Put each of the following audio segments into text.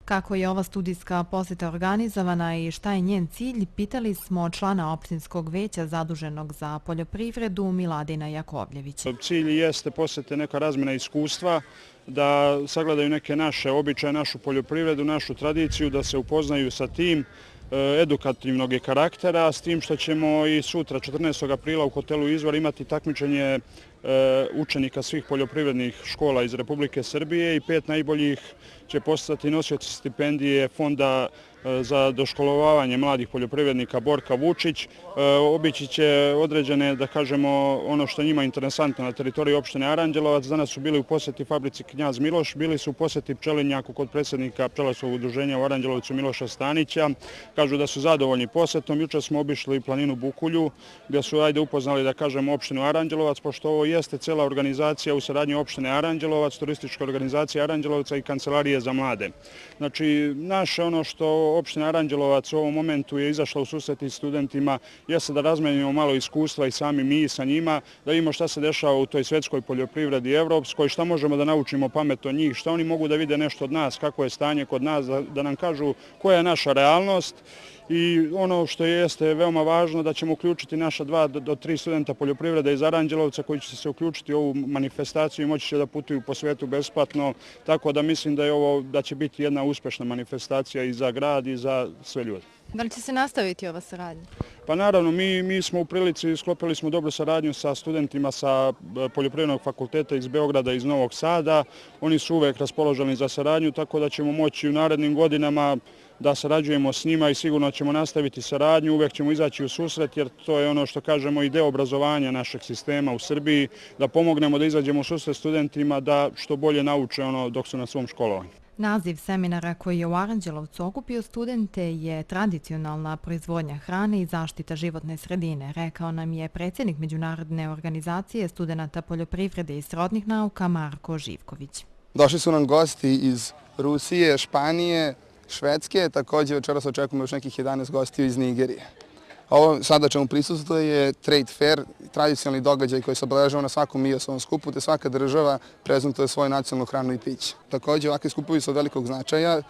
Kako je ova studijska posjeta organizovana i šta je njen cilj, pitali smo člana opštinskog veća zaduženog za poljoprivredu Miladina Jakovljevića. Cilj jeste posjete neka razmjena iskustva, da sagledaju neke naše običaje, našu poljoprivredu, našu tradiciju, da se upoznaju sa tim, edukativnog je karaktera, s tim što ćemo i sutra, 14. aprila, u hotelu Izvor imati takmičenje učenika svih poljoprivrednih škola iz Republike Srbije i 5 najboljih će postati nosioci stipendije Fonda za doškolovanje mladih poljoprivrednika Borka Vučić. Obići će određene, da kažemo, ono što njima interesantno na teritoriji opštine Aranđelovac. Danas su bili u posjeti fabrici Knjaz Miloš, bili su u posjeti pčelinjaku kod predsjednika pčelarskog udruženja u Aranđelovcu Miloša Stanića. Kažu da su zadovoljni posjetom. Jučer smo obišli planinu Bukulju, gdje su upoznali, da kažemo, opštinu Aranđelovac, pošto ovo jeste cela organizacija u saradnji opštine Aranđelovac, turistička organizacija Aranđelovca i Kancelarije za mlade. Znači, naše ono što opština Aranđelovac u ovom momentu je izašla u susret i studentima, jeste da razmenimo malo iskustva i sami mi sa njima, da vidimo šta se dešava u toj svetskoj poljoprivredi evropskoj, šta možemo da naučimo pamet od njih, šta oni mogu da vide nešto od nas, kako je stanje kod nas, da nam kažu koja je naša realnost. I ono što jeste veoma važno, da ćemo uključiti naša 2 do 3 studenta poljoprivrede iz Aranđelovca koji će se uključiti u ovu manifestaciju i moći će da putuju po svetu besplatno, tako da mislim da će biti jedna uspešna manifestacija i za grad i za sve ljude. Da li će se nastaviti ova saradnja? Pa naravno, mi smo u prilici, sklopili smo dobru saradnju sa studentima sa Poljoprivrednog fakulteta iz Beograda i iz Novog Sada. Oni su uvek raspoloženi za saradnju, tako da ćemo moći u narednim godinama da sarađujemo s njima i sigurno ćemo nastaviti saradnju. Uvek ćemo izaći u susret, jer to je ono što kažemo i deo obrazovanja našeg sistema u Srbiji, da pomognemo da izađemo u susret studentima da što bolje nauče ono dok su na svom školovanju. Naziv seminara koji je u Aranđelovcu okupio studente je tradicionalna proizvodnja hrane i zaštita životne sredine, rekao nam je predsjednik Međunarodne organizacije studenata poljoprivrede i srodnih nauka Marko Živković. Došli su nam gosti iz Rusije, Španije, Švedske, također večeras očekujemo još nekih 11 gostiju iz Nigerije. Ovo sada čemu prisustvuje je Trade Fair, tradicionalni događaj koji se obeležava na svakom MIOS-ovom skupu, te svaka država prezentuje svoju nacionalnu hranu i piće. Također ovakvi skupovi su od velikog značaja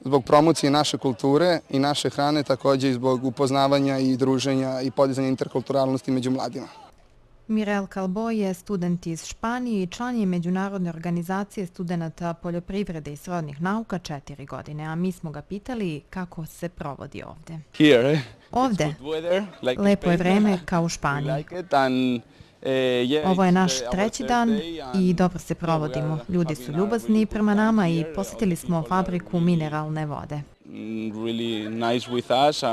zbog promocije naše kulture i naše hrane, također i zbog upoznavanja i druženja i podizanja interkulturalnosti među mladima. Mirel Calbo je student iz Španije i član je Međunarodne organizacije studenata poljoprivrede i srodnih nauka 4 godine, a mi smo ga pitali kako se provodi ovde. Ovde, lepo je vreme kao u Španiji. Ovo je naš 3. dan i dobro se provodimo. Ljudi su ljubazni prema nama i posjetili smo fabriku mineralne vode.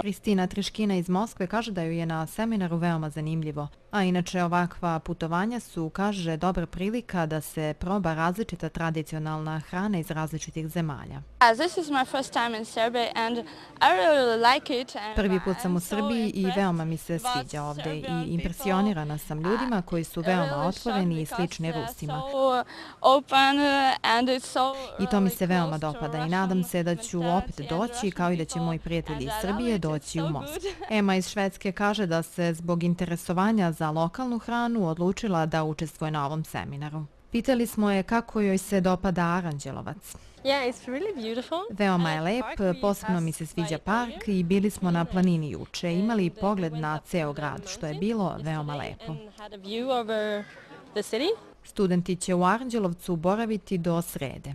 Kristina Triškina iz Moskve kaže da ju je na seminaru veoma zanimljivo. A inače ovakva putovanja su, kaže, dobra prilika da se proba različita tradicionalna hrana iz različitih zemalja. Prvi put sam u Srbiji i veoma mi se sviđa ovde i impresionirana sam ljudima koji su veoma otvoreni i slični Rusima. I to mi se veoma dopada i nadam se da ću opet doći, kao i da će moji prijatelji iz Srbije doći u Moskvu. Ema iz Švedske kaže da se zbog interesovanja za lokalnu hranu odlučila da učestvuje na ovom seminaru. Pitali smo je kako joj se dopada Aranđelovac. Veoma je lep, posebno mi se sviđa park i bili smo na planini juče. Imali pogled na ceo grad, što je bilo veoma lepo. Studenti će u Aranđelovcu boraviti do srede.